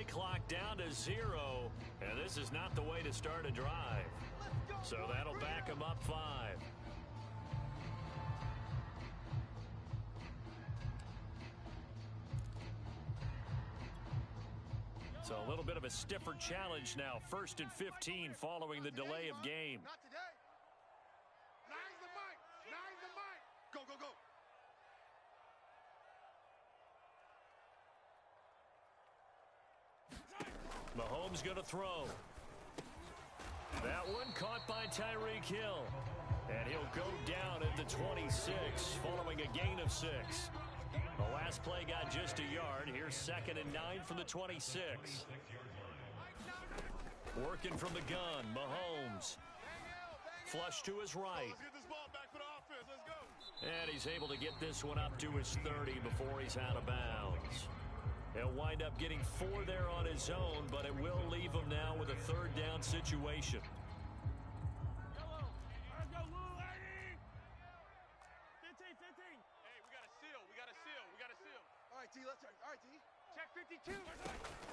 clock down to 0, and this is not the way to start a drive. So that'll back them up 5. So a little bit of a stiffer challenge now. 1st and 15 following the delay of game. Not today. Nine's the mic. Nine's the mic. Go, go, go. Mahomes going to throw. That one caught by Tyreek Hill. And he'll go down at the 26 following a gain of 6. The last play got just a yard. Here's 2nd and 9 from the 26. Working from the gun, Mahomes. Flush to his right. Let's get this ball back for the offense. Let's go. And he's able to get this one up to his 30 before he's out of bounds. He'll wind up getting 4 there on his own, but it will leave him now with a 3rd down situation. All right, T, let's turn. All right, T. Check 52.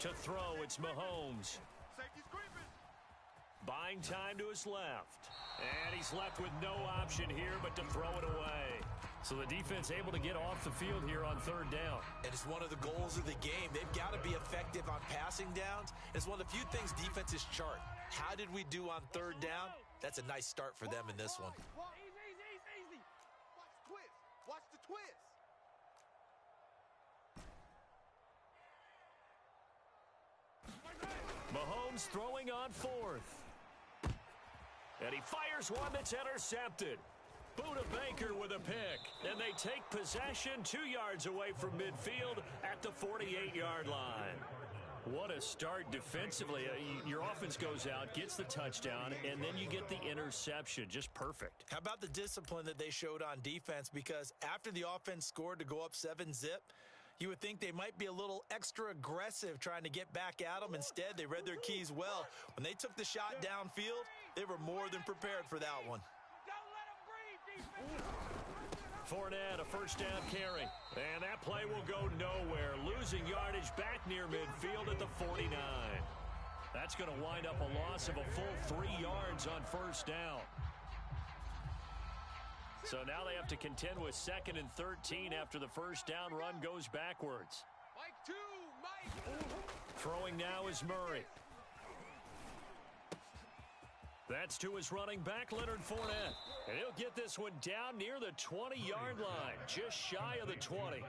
To throw, it's Mahomes. Safety's creeping. Buying time to his left. And he's left with no option here but to throw it away. So the defense able to get off the field here on 3rd down. And it's one of the goals of the game. They've got to be effective on passing downs. It's one of the few things defenses chart. How did we do on 3rd down? That's a nice start for them in this one. Easy. Watch the twist. Watch the twist. Mahomes throwing on 4th. And he fires one that's intercepted. Buda Baker with a pick. And they take possession 2 yards away from midfield at the 48-yard line. What a start defensively. Your offense goes out, gets the touchdown, and then you get the interception. Just perfect. How about the discipline that they showed on defense? Because after the offense scored to go up 7-zip, you would think they might be a little extra aggressive trying to get back at them. Instead, they read their keys well. When they took the shot downfield, they were more than prepared for that one. Fournette, a 1st down carry. And that play will go nowhere. Losing yardage back near midfield at the 49. That's going to wind up a loss of a full 3 yards on 1st down. So now they have to contend with 2nd and 13 after the 1st down run goes backwards. Mike. Throwing now is Murray. That's to his running back, Leonard Fournette. And he'll get this one down near the 20-yard line, just shy of the 20.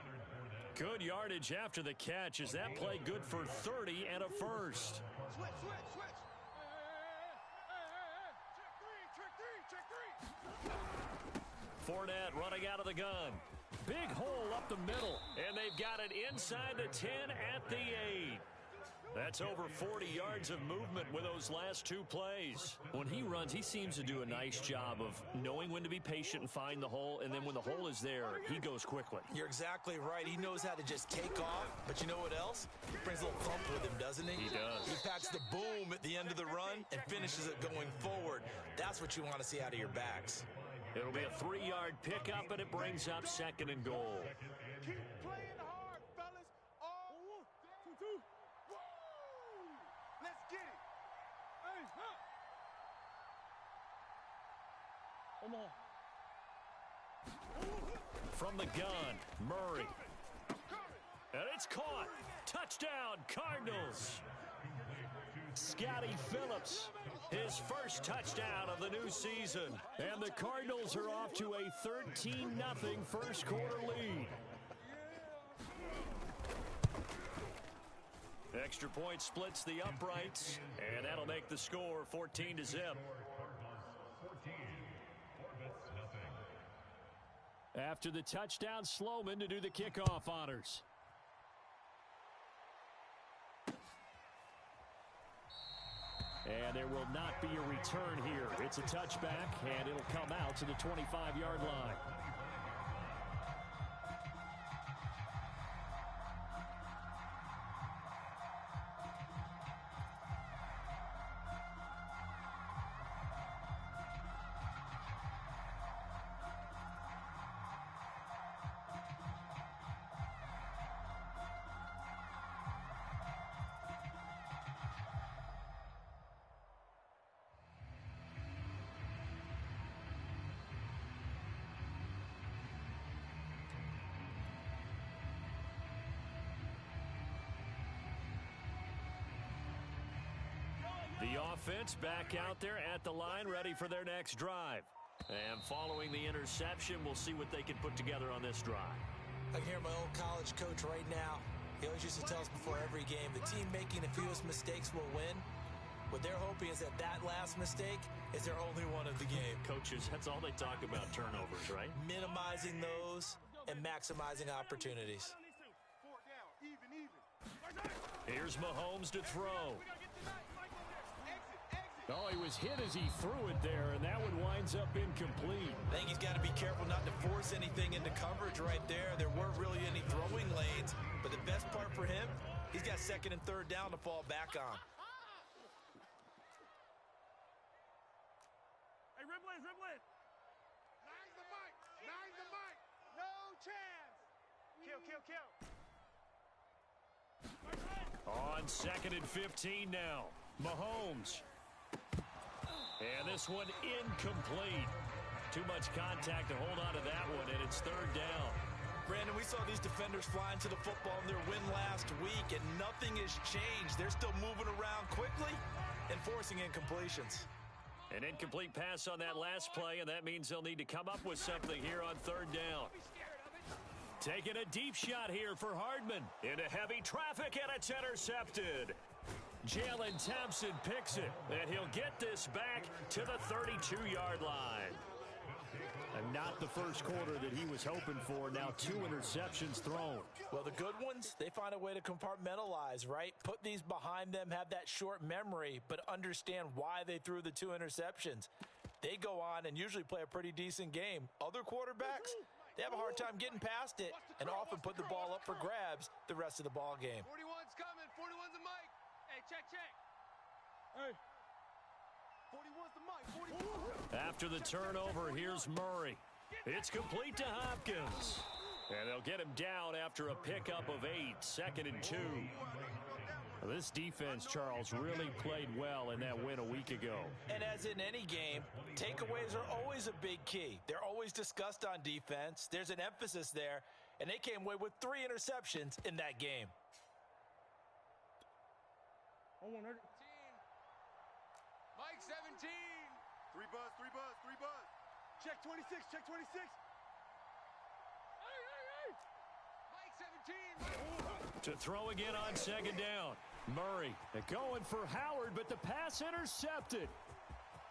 Good yardage after the catch. Is that play good for 30 and a 1st? Switch. Check 3. Fournette running out of the gun. Big hole up the middle. And they've got it inside the 10 at the 8. That's over 40 yards of movement with those last 2 plays. When he runs, he seems to do a nice job of knowing when to be patient and find the hole, and then when the hole is there, he goes quickly. You're exactly right. He knows how to just take off, but you know what else? He brings a little thump with him, doesn't he? He does. He packs the boom at the end of the run and finishes it going forward. That's what you want to see out of your backs. It'll be a 3-yard pickup, and it brings up 2nd and goal. Keep playing hard, fellas. All 2. Let's get it. Hey, Come on. From the gun, Murray. And it's caught. Touchdown, Cardinals. Scotty Phillips, his first touchdown of the new season. And the Cardinals are off to a 13-0 first quarter lead. Extra point splits the uprights, and that'll make the score 14-0. After the touchdown, Sloman to do the kickoff honors. And there will not be a return here. It's a touchback, and it'll come out to the 25-yard line. The offense back out there at the line, ready for their next drive. And following the interception, we'll see what they can put together on this drive. I can hear my old college coach right now. He always used to tell us before every game, the team making the fewest mistakes will win. What they're hoping is that last mistake is their only one of the game. Coaches, that's all they talk about, turnovers, right? Minimizing those and maximizing opportunities. Here's Mahomes to throw. Oh, he was hit as he threw it there, and that one winds up incomplete. I think he's got to be careful not to force anything into coverage right there. There weren't really any throwing lanes, but the best part for him, he's got second and third down to fall back on. Hey, Riblin. Nine's the mic. No chance. Kill. On second and 15 now. Mahomes. And this one incomplete. Too much contact to hold on to that one, and it's third down. Brandon, we saw these defenders flying to the football in their win last week, and nothing has changed. They're still moving around quickly and forcing incompletions. An incomplete pass on that last play, and that means they'll need to come up with something here on third down. Taking a deep shot here for Hardman. Into heavy traffic, and it's intercepted. Jalen Thompson picks it, and he'll get this back to the 32-yard line. And not the first quarter that he was hoping for. Now 2 interceptions thrown. Well, the good ones, they find a way to compartmentalize, right? Put these behind them, have that short memory, but understand why they threw the 2 interceptions. They go on and usually play a pretty decent game. Other quarterbacks, they have a hard time getting past it and often put the ball up for grabs the rest of the ball game. 41's coming. 41's the mic. Hey, check. Hey. 41's the mic. 41. After the turnover, here's Murray. It's complete to Hopkins. And they'll get him down after a pickup of 8, second and 2. This defense, Charles, really played well in that win a week ago. And as in any game, takeaways are always a big key. They're always discussed on defense. There's an emphasis there, and they came away with 3 interceptions in that game. Mike 17. 3 buzz. Check 26. Hey. Mike 17. To throw again on second down. Murray going for Howard, but the pass intercepted.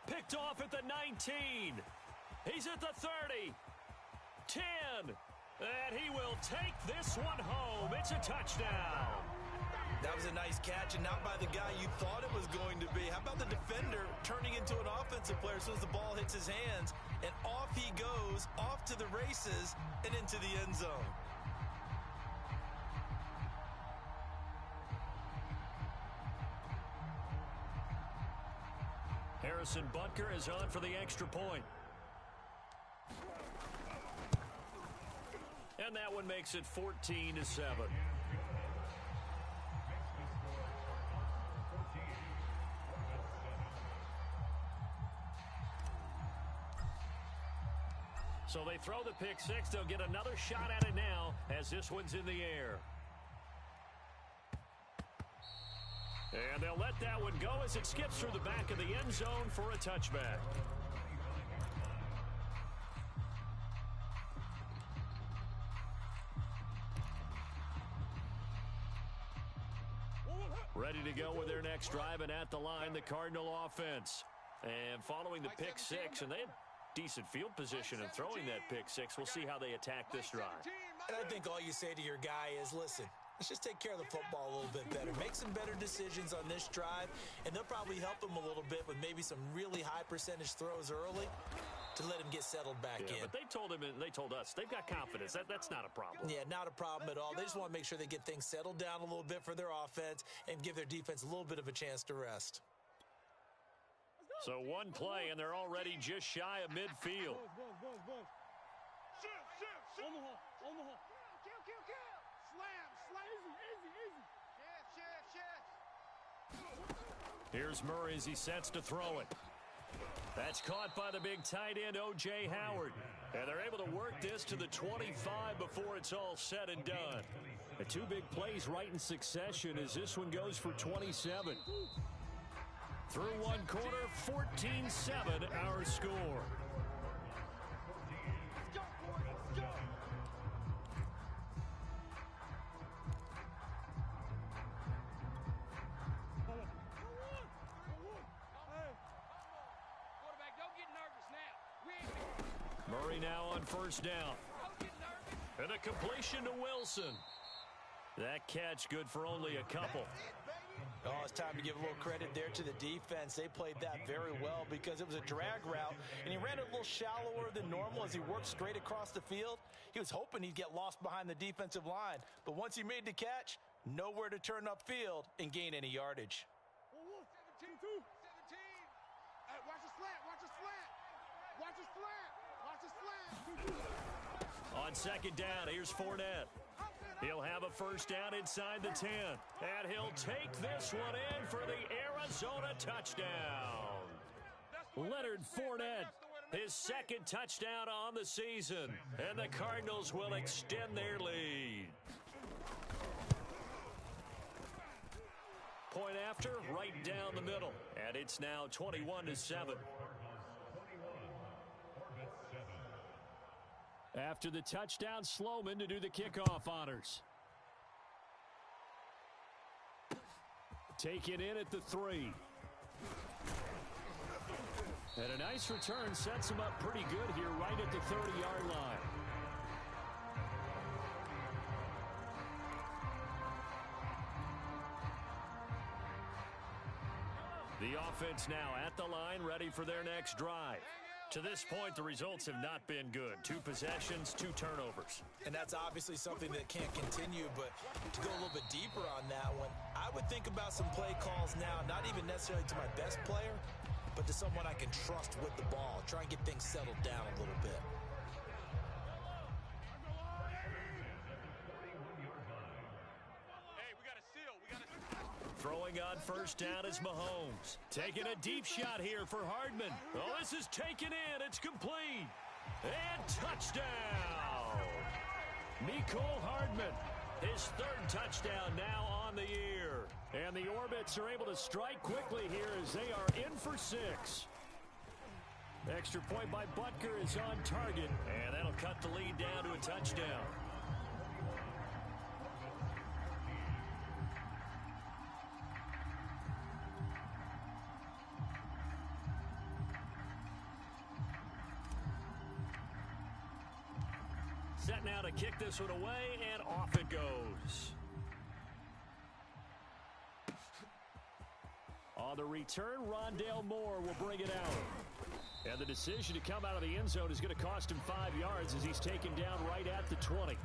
Picked off at the 19. He's at the 30. 10. And he will take this one home. It's a touchdown. That was a nice catch, and not by the guy you thought it was going to be. How about the defender turning into an offensive player as soon as the ball hits his hands, and off he goes, off to the races, and into the end zone. Harrison Butker is on for the extra point. And that one makes it 14-7. So they throw the pick six. They'll get another shot at it now as this one's in the air. And they'll let that one go as it skips through the back of the end zone for a touchback. Ready to go with their next drive, and at the line, the Cardinal offense. And following the pick six, and they had decent field position in throwing that pick six. We'll see how they attack this drive. And I think all you say to your guy is, listen, let's just take care of the football a little bit better. Make some better decisions on this drive, and they'll probably help him a little bit with maybe some really high percentage throws early to let him get settled back in. But they told him, and they told us, they've got confidence. That's not a problem. Yeah, not a problem at all. They just want to make sure they get things settled down a little bit for their offense and give their defense a little bit of a chance to rest. So one play, and they're already just shy of midfield. Here's Murray as he sets to throw it. That's caught by the big tight end, O.J. Howard. And they're able to work this to the 25 before it's all said and done. The 2 big plays right in succession as this one goes for 27. Through one quarter, 14-7 our score. Let's go, boys. Let's go. Quarterback, don't get nervous now. Murray now on first down. Don't get nervous. And a completion to Wilson. That catch good for only a couple. Oh, it's time to give a little credit there to the defense. They played that very well because it was a drag route, and he ran it a little shallower than normal as he worked straight across the field. He was hoping he'd get lost behind the defensive line, but once he made the catch, nowhere to turn upfield and gain any yardage. 17. Hey, watch the slant. Watch the slant. Watch the slant. Watch the slant. On second down, here's Fournette. He'll have a first down inside the 10. And he'll take this one in for the Arizona touchdown. Leonard Fournette, his second touchdown on the season. And the Cardinals will extend their lead. Point after, right down the middle. And it's now 21-7. After the touchdown, Sloman to do the kickoff honors. Taken in at the 3. And a nice return sets him up pretty good here right at the 30-yard line. The offense now at the line, ready for their next drive. To this point, the results have not been good. 2 possessions, 2 turnovers. And that's obviously something that can't continue, but to go a little bit deeper on that one, I would think about some play calls now, not even necessarily to my best player, but to someone I can trust with the ball. Try and get things settled down a little bit. Hey, we got a seal. Throwing on first down is Mahomes. Taking a deep shot here for Hardman. Oh, this is taken in. It's complete. And touchdown. Mecole Hardman, his 3rd touchdown now on the year. And the Orbits are able to strike quickly here as they are in for 6. Extra point by Butker is on target. And that'll cut the lead down to a touchdown. Set now to kick this one away, and off it goes. On the return, Rondale Moore will bring it out. And the decision to come out of the end zone is going to cost him 5 yards as he's taken down right at the 20.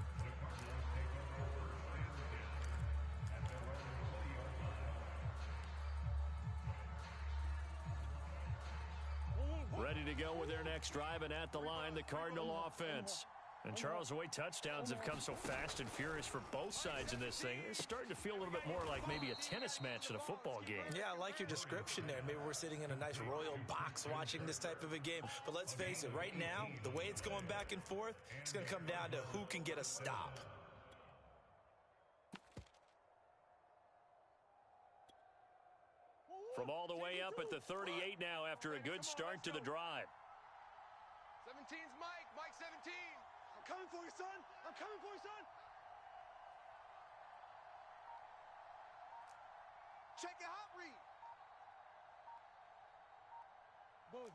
Ready to go with their next drive, and at the line, the Cardinal offense. And Charles, the way touchdowns have come so fast and furious for both sides in this thing, it's starting to feel a little bit more like maybe a tennis match than a football game. Yeah, I like your description there. Maybe we're sitting in a nice royal box watching this type of a game. But let's face it, right now, the way it's going back and forth, it's going to come down to who can get a stop. From all the way up at the 38 now after a good start to the drive. 17's Mike. Mike 17. I'm coming for you, son. I'm coming for you, son. Check your hot read. Buzz.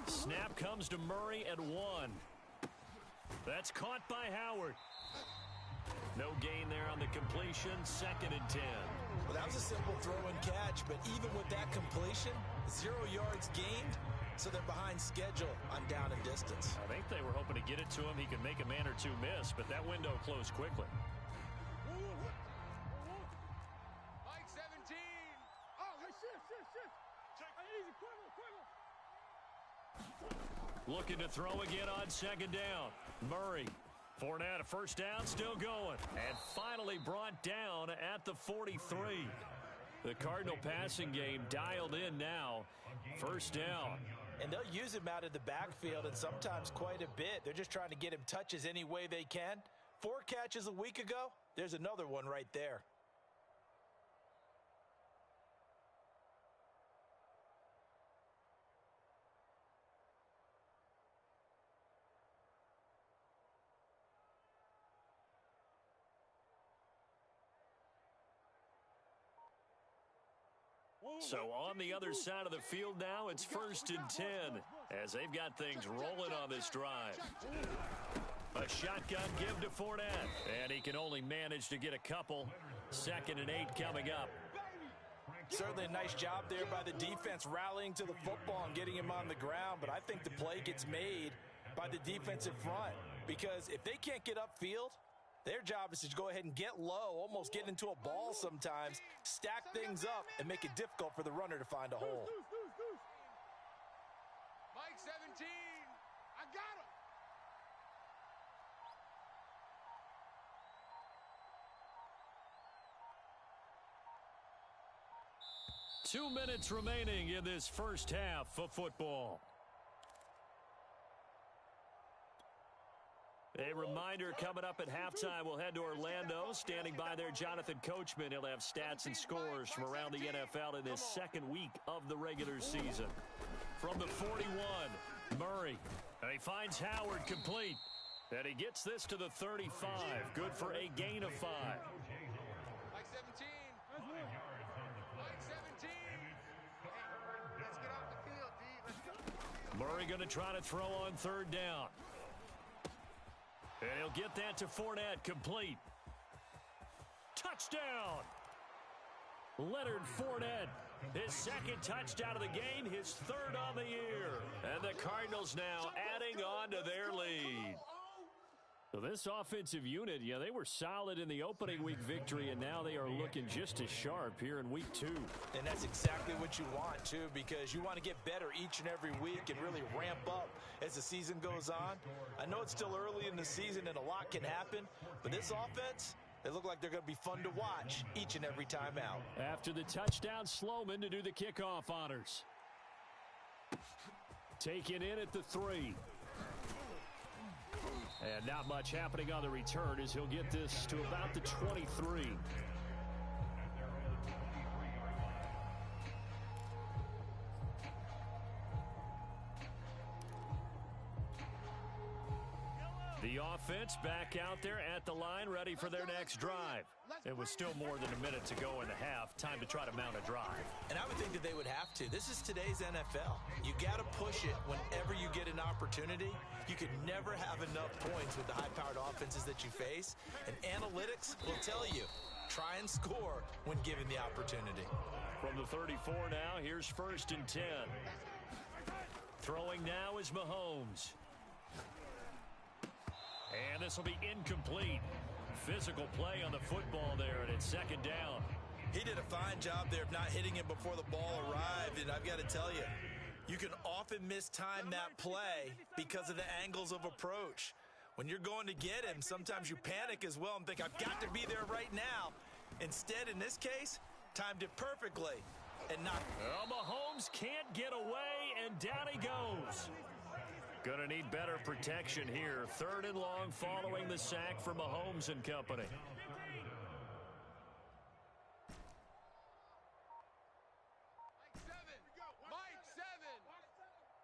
Snap comes to Murray at 1. That's caught by Howard. No gain there on the completion. 2nd and 10. Well, that was a simple throw and catch, but even with that completion, 0 yards gained, so they're behind schedule on down and distance. I think they were hoping to get it to him. He could make a man or 2 miss, but that window closed quickly. Mike 17. Oh, hey, shit. Hey, easy, quiver. Looking to throw again on 2nd down. Murray. Fournette, a first down, still going. And finally brought down at the 43. The Cardinal passing game dialed in now. First down. And they'll use him out of the backfield, and sometimes quite a bit. They're just trying to get him touches any way they can. 4 catches a week ago, there's another one right there. So on the other side of the field now, it's 1st and 10 as they've got things rolling on this drive. A shotgun give to Fournette, and he can only manage to get a couple. 2nd and 8 coming up. Certainly a nice job there by the defense rallying to the football and getting him on the ground, but I think the play gets made by the defensive front because if they can't get upfield, their job is to go ahead and get low, almost get into a ball sometimes, stack things up, and make it difficult for the runner to find a hole. Mike 17. I got him. 2 minutes remaining in this first half of football. A reminder coming up at halftime, we'll head to Orlando. Standing by there, Jonathan Coachman. He'll have stats and scores from around the NFL in this second week of the regular season. From the 41, Murray. And he finds Howard complete. And he gets this to the 35. Good for a gain of 5. Mike 17. Mike 17. Let's get off the field, D. Let's go. Murray going to try to throw on 3rd down. And he'll get that to Fournette, complete. Touchdown! Leonard Fournette, his 2nd touchdown of the game, his 3rd on the year. And the Cardinals now adding on to their lead. So this offensive unit, yeah, they were solid in the opening week victory, and now they are looking just as sharp here in week 2. And that's exactly what you want, too, because you want to get better each and every week and really ramp up as the season goes on. I know it's still early in the season and a lot can happen, but this offense, they look like they're going to be fun to watch each and every time out. After the touchdown, Sloman to do the kickoff honors. Taken in at the 3. And not much happening on the return as he'll get this to about the 23. The offense back out there at the line, ready for their next drive. It was still more than a minute to go in the half. Time to try to mount a drive. And I would think that they would have to. This is today's NFL. You got to push it whenever you get an opportunity. You could never have enough points with the high-powered offenses that you face. And analytics will tell you, try and score when given the opportunity. From the 34 now, here's 1st and 10. Throwing now is Mahomes. And this will be incomplete. Physical play on the football there, and it's 2nd down. He did a fine job there of not hitting it before the ball arrived, and I've got to tell you, you can often mistime that play because of the angles of approach. When you're going to get him, sometimes you panic as well and think, I've got to be there right now. Instead, in this case, timed it perfectly and not. Well, Mahomes can't get away, and down he goes. Going to need better protection here. 3rd and long following the sack from Mahomes and company. Mike 7.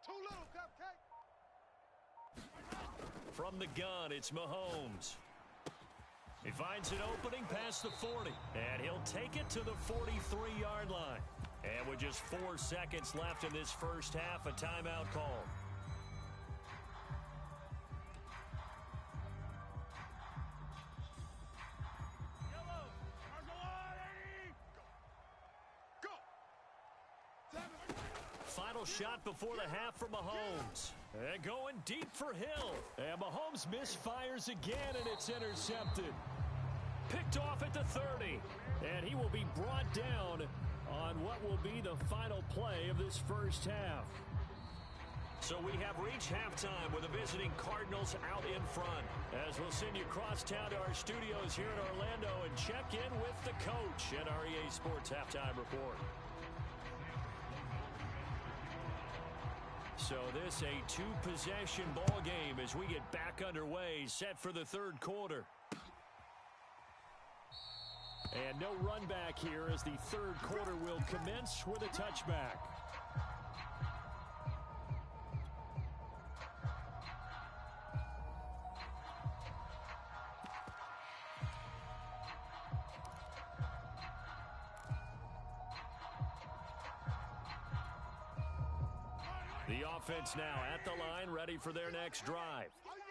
Too little, cupcake. From the gun, it's Mahomes. He finds an opening past the 40, and he'll take it to the 43-yard line. And with just 4 seconds left in this first half, a timeout called. Final shot before the half from Mahomes. And going deep for Hill. And Mahomes misfires again, and it's intercepted. Picked off at the 30. And he will be brought down on what will be the final play of this first half. So we have reached halftime with the visiting Cardinals out in front. As we'll send you across town to our studios here in Orlando and check in with the coach at our EA Sports Halftime Report. So this a 2-possession ball game as we get back underway, set for the 3rd quarter. And no run back here as the 3rd quarter will commence with a touchback. The offense now at the line, ready for their next drive.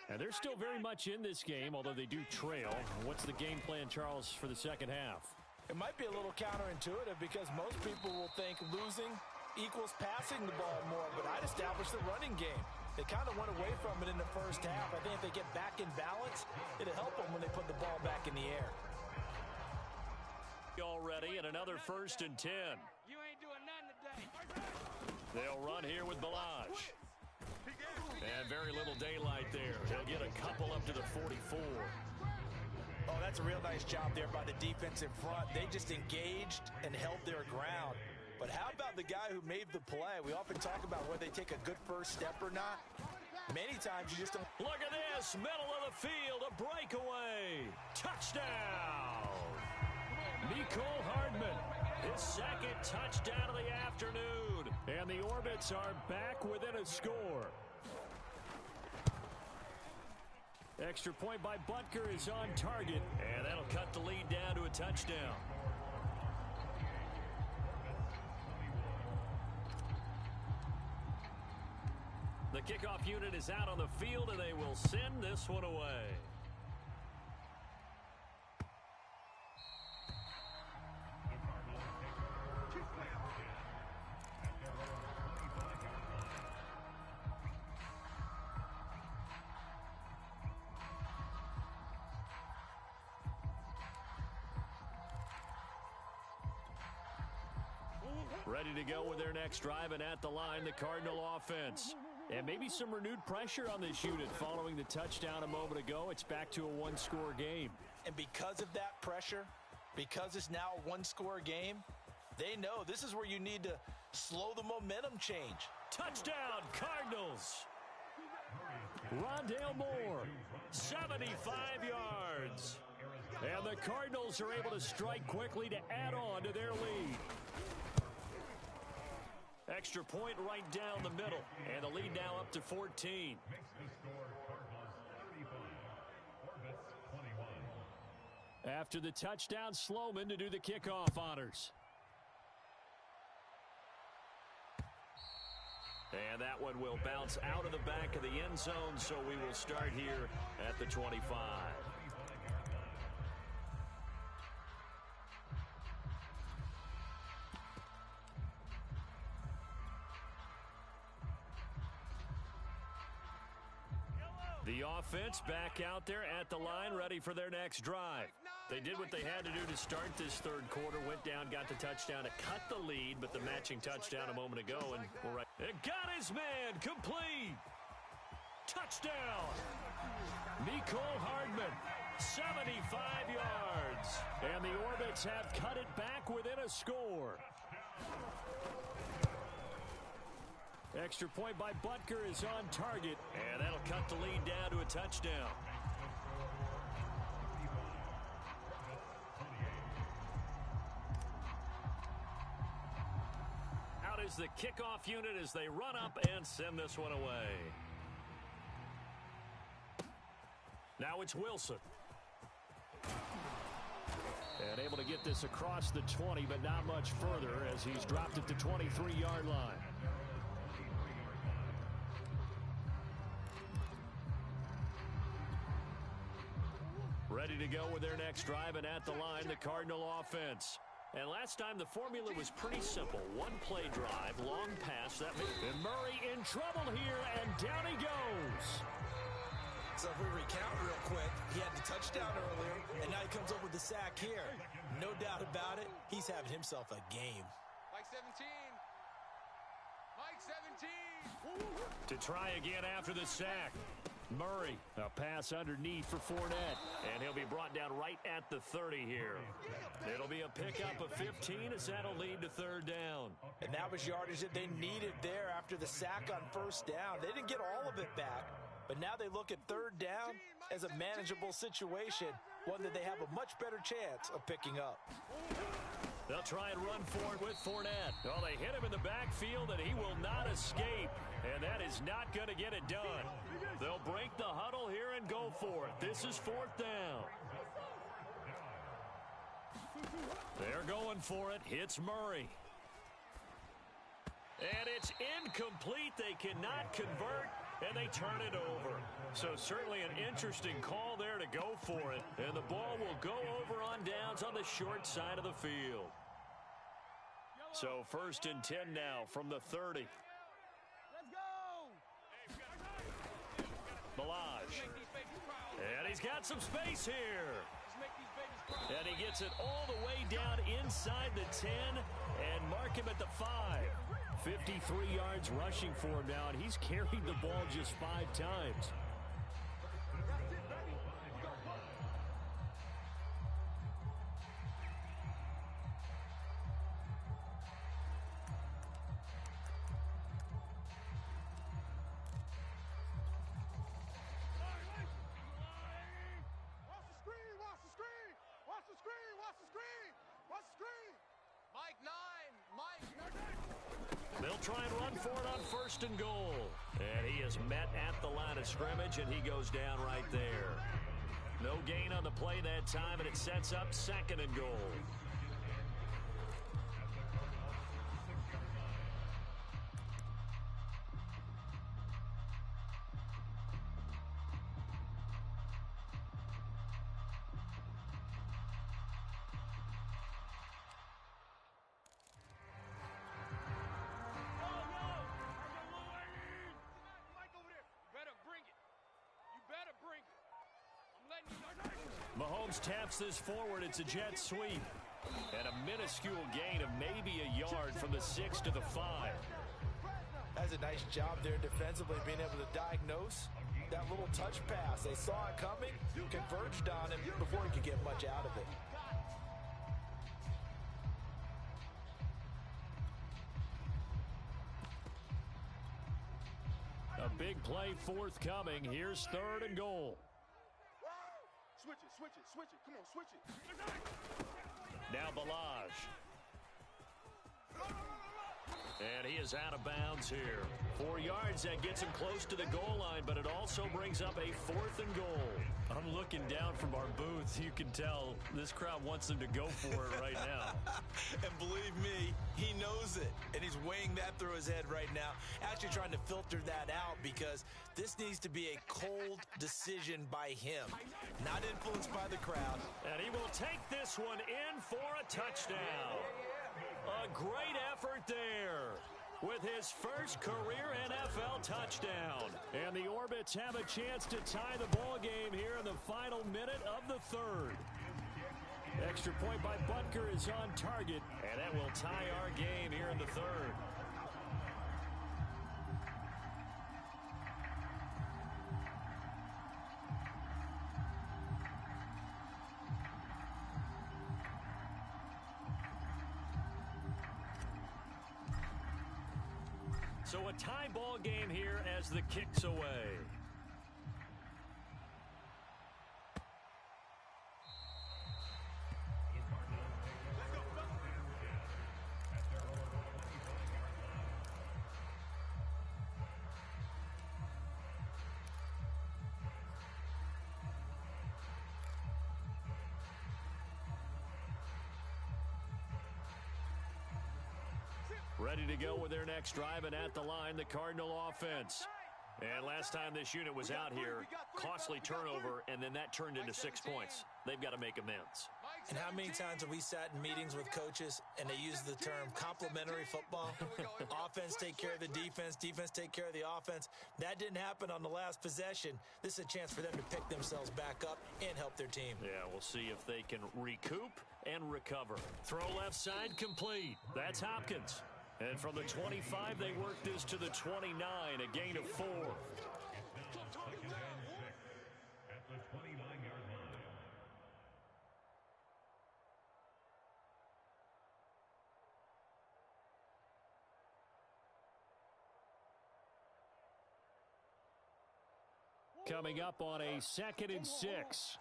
And they're still very much in this game, although they do trail. What's the game plan, Charles, for the second half? It might be a little counterintuitive because most people will think losing equals passing the ball more, but I'd establish the running game. They kind of went away from it in the first half. I think if they get back in balance, it'll help them when they put the ball back in the air. Already and another 1st and 10. You ain't doing nothing today. They'll run here with Balazs. And very little daylight there. He'll get a couple up to the 44. Oh, that's a real nice job there by the defense in front. They just engaged and held their ground. But how about the guy who made the play? We often talk about whether they take a good first step or not. Many times you just don't. Look at this, middle of the field, a breakaway. Touchdown. Nicole Hardman, his second touchdown of the afternoon. And the Orbits are back within a score. Extra point by Butker is on target, and that'll cut the lead down to a touchdown. The kickoff unit is out on the field, and they will send this one away. Ready to go with their next drive, and at the line, the Cardinal offense. And maybe some renewed pressure on this unit following the touchdown a moment ago. It's back to a one-score game. And because of that pressure, because it's now a one-score game, they know this is where you need to slow the momentum change. Touchdown, Cardinals. Rondale Moore, 75 yards. And the Cardinals are able to strike quickly to add on to their lead. Extra point right down the middle, and the lead now up to 14. After the touchdown, Sloman to do the kickoff honors. And that one will bounce out of the back of the end zone, so we will start here at the 25. The offense back out there at the line, ready for their next drive. They did what they had to do to start this third quarter, went down, got the touchdown to cut the lead, but the matching touchdown a moment ago, and we're right. It got his man, complete. Touchdown. Nicole Hardman, 75 yards. And the Orbits have cut it back within a score. Extra point by Butker is on target, and that'll cut the lead down to a touchdown. Out is the kickoff unit as they run up and send this one away. Now it's Wilson. And able to get this across the 20, but not much further as he's dropped at the 23-yard line. Ready to go with their next drive, and at the line, the Cardinal offense. And last time, the formula was pretty simple. One play drive, long pass. And Murray in trouble here, and down he goes. So if we recount real quick, he had the touchdown earlier, and now he comes up with the sack here. No doubt about it, he's having himself a game. Mike 17. Mike 17. To try again after the sack. Murray, a pass underneath for Fournette, and he'll be brought down right at the 30 here. It'll be a pickup of 15 as that'll lead to third down. And that was yardage that they needed there after the sack on first down. They didn't get all of it back, but now they look at third down as a manageable situation, one that they have a much better chance of picking up. They'll try and run for it with Fournette. Oh, they hit him in the backfield, and he will not escape. And that is not going to get it done. They'll break the huddle here and go for it. This is fourth down. They're going for it. Hits Murray. And it's incomplete. They cannot convert, and they turn it over. So certainly an interesting call there to go for it. And the ball will go over on downs on the short side of the field. So 1st and 10 now from the 30. Let's go! Balaj. And he's got some space here. And he gets it all the way down inside the 10 and mark him at the 5. 53 yards rushing for him now, and he's carried the ball just 5 times. They'll try and run for it on 1st and goal. And he is met at the line of scrimmage, and he goes down right there. No gain on the play that time, and it sets up 2nd and goal. Mahomes taps this forward. It's a jet sweep. And a minuscule gain of maybe a yard from the 6 to the 5. That's a nice job there defensively, being able to diagnose that little touch pass. They saw it coming, converged on him before he could get much out of it. A big play forthcoming. Here's 3rd and goal. Switch it. Come on, switch it. Now Balaj. And he is out of bounds here. 4 yards, that gets him close to the goal line, but it also brings up a 4th and goal. I'm looking down from our booth. You can tell this crowd wants them to go for it right now. And believe me, he knows it. And he's weighing that through his head right now, actually trying to filter that out, because this needs to be a cold decision by him, not influenced by the crowd. And he will take this one in for a touchdown. A great effort there with his first career NFL touchdown. And the Orbits have a chance to tie the ball game here in the final minute of the 3rd. Extra point by Butker is on target, and that will tie our game here in the 3rd. So a tie ball game here as the kick's away. Ready to go with their next drive, and at the line, the Cardinal offense. And last time this unit was out here, costly turnover, and then that turned into 6 points. They've got to make amends. And how many times have we sat in meetings with coaches and they use the term complementary football? Offense take care of the defense, defense take care of the offense. That didn't happen on the last possession. This is a chance for them to pick themselves back up and help their team. Yeah, we'll see if they can recoup and recover. Throw left side complete. That's Hopkins. And from the 25, they work this to the 29, a gain of 4. Coming up on a 2nd and 6.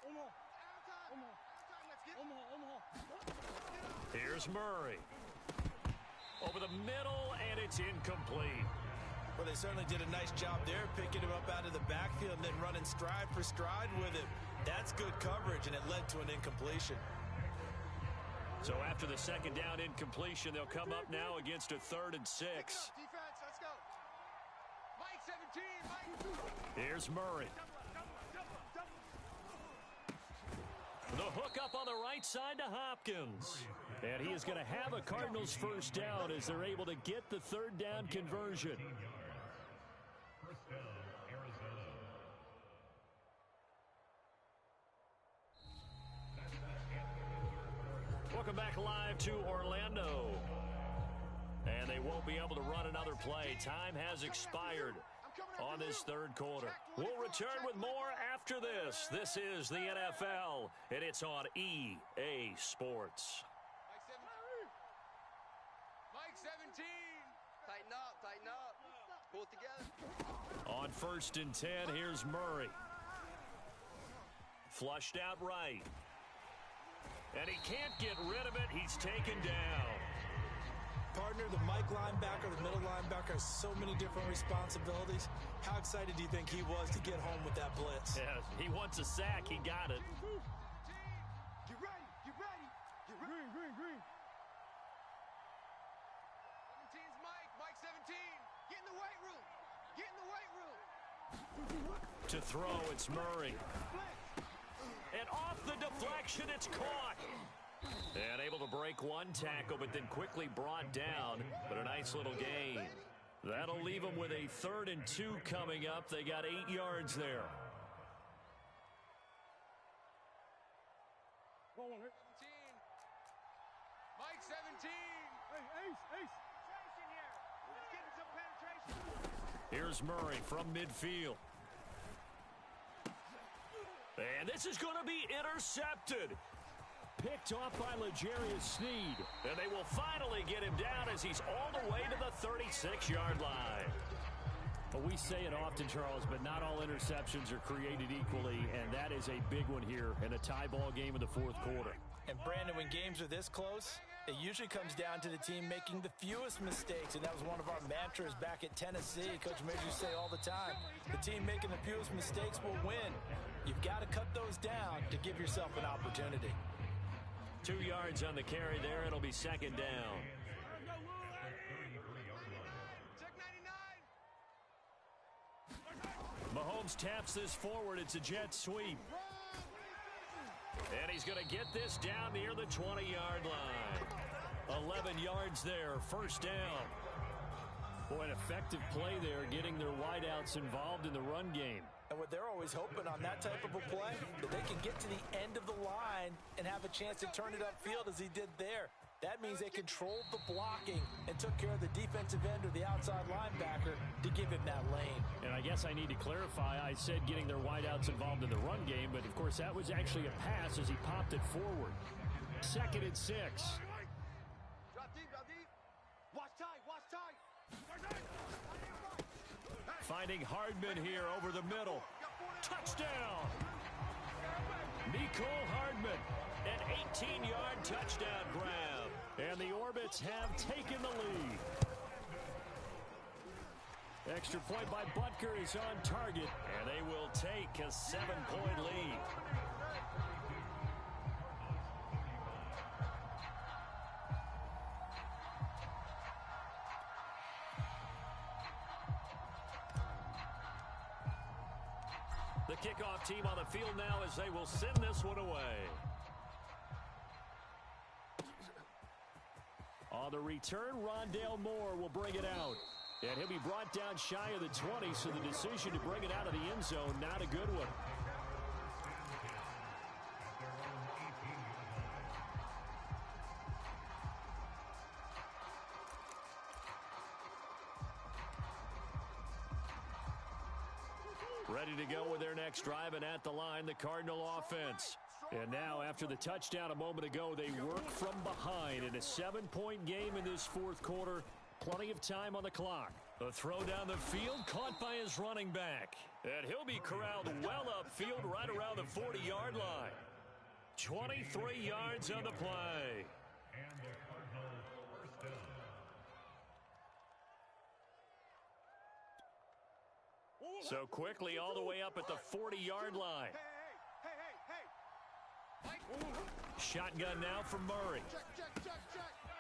Here's Murray. Over the middle, and it's incomplete. Well, they certainly did a nice job there, picking him up out of the backfield and then running stride for stride with him. That's good coverage, and it led to an incompletion. So after the 2nd down incompletion, they'll come up now against a 3rd and 6. Here's Murray. The hook up on the right side to Hopkins. And he is going to have a Cardinals first down as they're able to get the third down conversion. Welcome back live to Orlando. And they won't be able to run another play. Time has expired on this third quarter. We'll return with more after this. This is the NFL, and it's on EA Sports. Mike 17. Tighten up. Pull it together. On 1st and 10, here's Murray. Flushed out right. And he can't get rid of it. He's taken down. Partner, the Mike linebacker, the middle linebacker has so many different responsibilities. How excited do you think he was to get home with that blitz? Yeah, he wants a sack. He got it. Get ready. Green. 17's Mike 17. Get in the weight room. To throw, it's Murray. And off the deflection, it's caught. And able to break one tackle, but then quickly brought down. But a nice little gain. That'll leave them with a 3rd and 2 coming up. They got 8 yards there. 17. Mike 17. Hey, Ace. Let's get some penetration. Here's Murray from midfield. And this is going to be intercepted. Picked off by L'Jarius Sneed. And they will finally get him down as he's all the way to the 36-yard line. Well, we say it often, Charles, but not all interceptions are created equally, and that is a big one here in a tie ball game in the 4th quarter. And Brandon, when games are this close, it usually comes down to the team making the fewest mistakes, and that was one of our mantras back at Tennessee. Coach Major used to say all the time, the team making the fewest mistakes will win. You've got to cut those down to give yourself an opportunity. 2 yards on the carry there. It'll be 2nd down. Check 99. Mahomes taps this forward. It's a jet sweep. And he's going to get this down near the 20-yard line. 11 yards there. First down. Boy, an effective play there, getting their wideouts involved in the run game. And what they're always hoping on that type of a play, that they can get to the end of the line and have a chance to turn it upfield as he did there. That means they controlled the blocking and took care of the defensive end or the outside linebacker to give him that lane. And I guess I need to clarify, I said getting their wideouts involved in the run game, but of course that was actually a pass as he popped it forward. 2nd and 6. Drop deep. Watch tight. Finding Hardman here over the middle. Touchdown! Nicole Hardman, an 18-yard touchdown grab. And the Orbits have taken the lead. Extra point by Butker is on target. And they will take a 7-point lead. The kickoff team on the field now as they will send this one away. On the return, Rondale Moore will bring it out. And he'll be brought down shy of the 20, so the decision to bring it out of the end zone, not a good one. Ready to go with their next drive, and at the line, the Cardinal offense. And now, after the touchdown a moment ago, they work from behind in a 7-point game in this 4th quarter. Plenty of time on the clock. The throw down the field, caught by his running back. And he'll be corralled well upfield right around the 40-yard line. 23 yards on the play. So quickly all the way up at the 40-yard line. Shotgun now from Murray.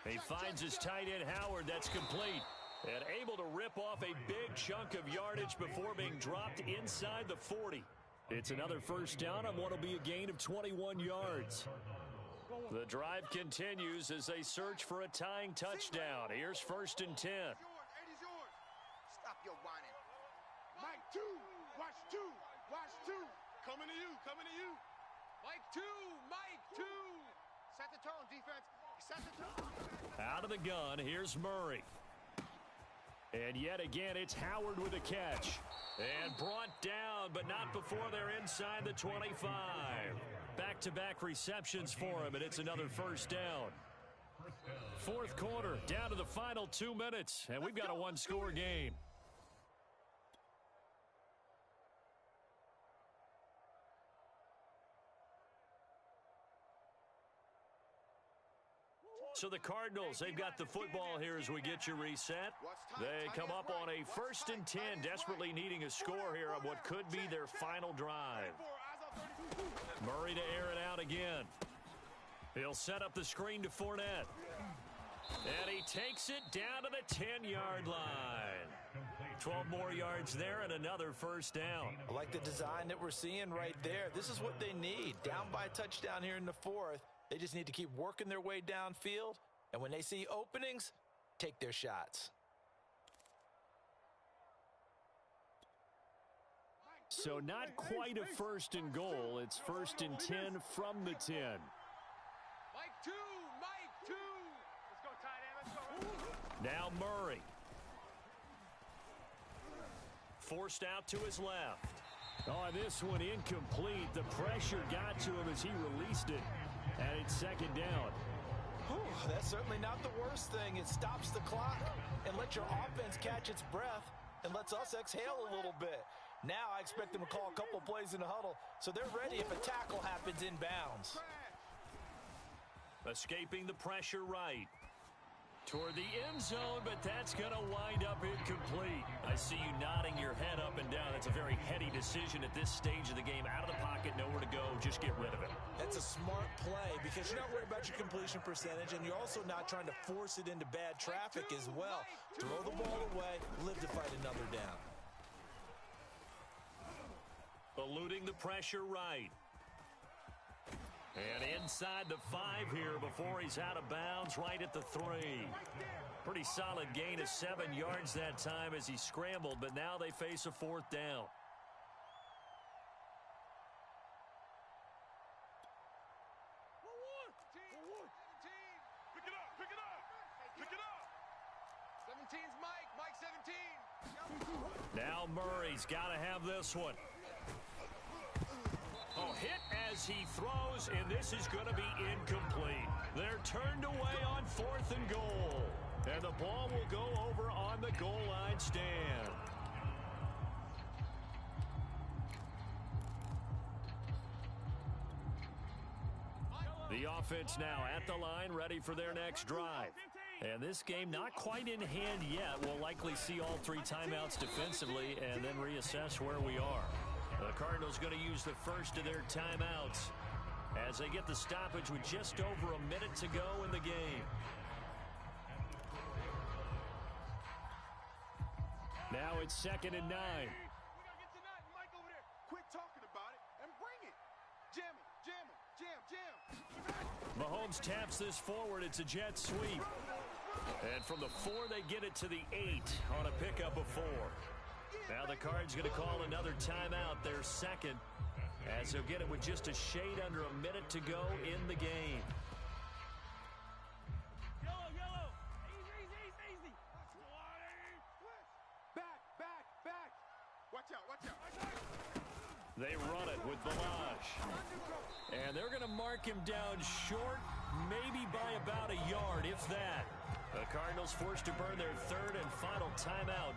He finds his tight end Howard. That's complete. And able to rip off a big chunk of yardage before being dropped inside the 40. It's another first down on what will be a gain of 21 yards. The drive continues as they search for a tying touchdown. Here's 1st and 10. Stop your whining. Mike 2. Watch 2. Watch 2. Coming to you. Coming to you. Mike 2. Mike 2. Set the tone, defense. Set the tone. Out of the gun, here's Murray. And yet again, it's Howard with a catch. And brought down, but not before they're inside the 25. Back-to-back receptions for him, and it's another first down. 4th quarter, down to the final 2 minutes, and we've got a one-score game. So the Cardinals, they've got the football here as we get you reset. They come up on a 1st and 10, desperately needing a score here on what could be their final drive. Murray to air it out again. He'll set up the screen to Fournette. And he takes it down to the 10-yard line. 12 more yards there and another first down. I like the design that we're seeing right there. This is what they need. Down by a touchdown here in the 4th. They just need to keep working their way downfield, and when they see openings, take their shots. So not quite a 1st and goal. It's 1st and 10 from the 10. Mike 2. Mike 2. Let's go, tight end. Let's go. Now Murray. Forced out to his left. Oh, this one incomplete. The pressure got to him as he released it. And it's 2nd down. That's certainly not the worst thing. It stops the clock and lets your offense catch its breath and lets us exhale a little bit. Now I expect them to call a couple plays in the huddle so they're ready if a tackle happens inbounds. Escaping the pressure right. Toward the end zone, but that's going to wind up incomplete. I see you nodding your head up and down. That's a very heady decision at this stage of the game. Out of the pocket, nowhere to go. Just get rid of it. That's a smart play because you're not worried about your completion percentage, and you're also not trying to force it into bad traffic as well. Throw the ball away, live to fight another down. Eluding the pressure right. And inside the 5 here before he's out of bounds, right at the 3. Pretty solid gain of 7 yards that time as he scrambled, but now they face a 4th down. Pick it up, pick it up, pick it up. 17's Mike, Mike 17. Now Murray's got to have this one. Oh, hit as he throws, and this is going to be incomplete. They're turned away on 4th and goal. And the ball will go over on the goal line stand. The offense now at the line, ready for their next drive. And this game not quite in hand yet. We'll likely see all 3 timeouts defensively and then reassess where we are. The Cardinals going to use the first of their timeouts as they get the stoppage with just over a minute to go in the game. Now it's 2nd and 9. We gotta get to that, Mike over there. Quit talking about it and bring it. Jam him, jam him, jam, jam. Mahomes taps this forward. It's a jet sweep. And from the 4, they get it to the 8 on a pickup of 4. Now the Cards going to call another timeout, their 2nd, as they'll get it with just a shade under a minute to go in the game. Yellow. Easy. Back. Watch out. They run it with Balaj. And they're going to mark him down short, maybe by about a yard, if that. The Cardinals forced to burn their 3rd and final timeout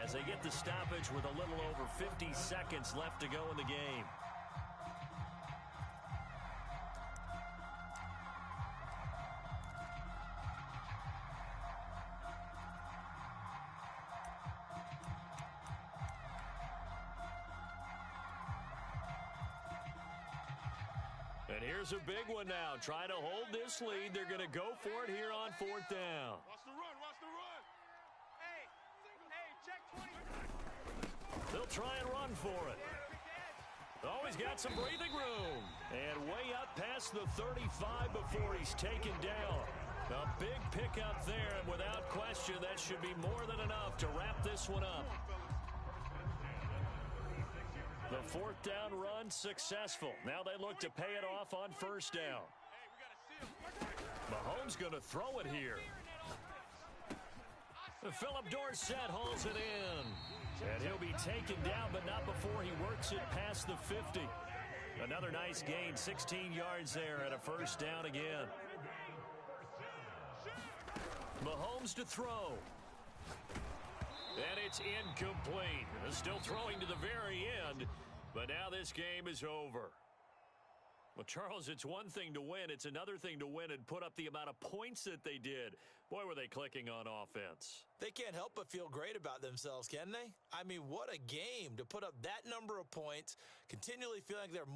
as they get the stoppage with a little over 50 seconds left to go in the game. And here's a big one now. Trying to hold this lead. They're going to go for it here on 4th down. Watch the run. Hey, He'll try and run for it. Oh, he's got some breathing room. And way up past the 35 before he's taken down. A big pickup there, and without question, that should be more than enough to wrap this one up. The fourth down run successful. Now they look to pay it off on first down. Mahomes going to throw it here. Philip Dorsett hauls it in. And he'll be taken down, but not before he works it past the 50. Another nice gain, 16 yards there, and a first down again. Mahomes to throw. And it's incomplete. Still throwing to the very end, but now this game is over. Well, Charles, it's one thing to win. It's another thing to win and put up the amount of points that they did. Boy, were they clicking on offense. They can't help but feel great about themselves, can they? I mean, what a game to put up that number of points, continually feeling like they're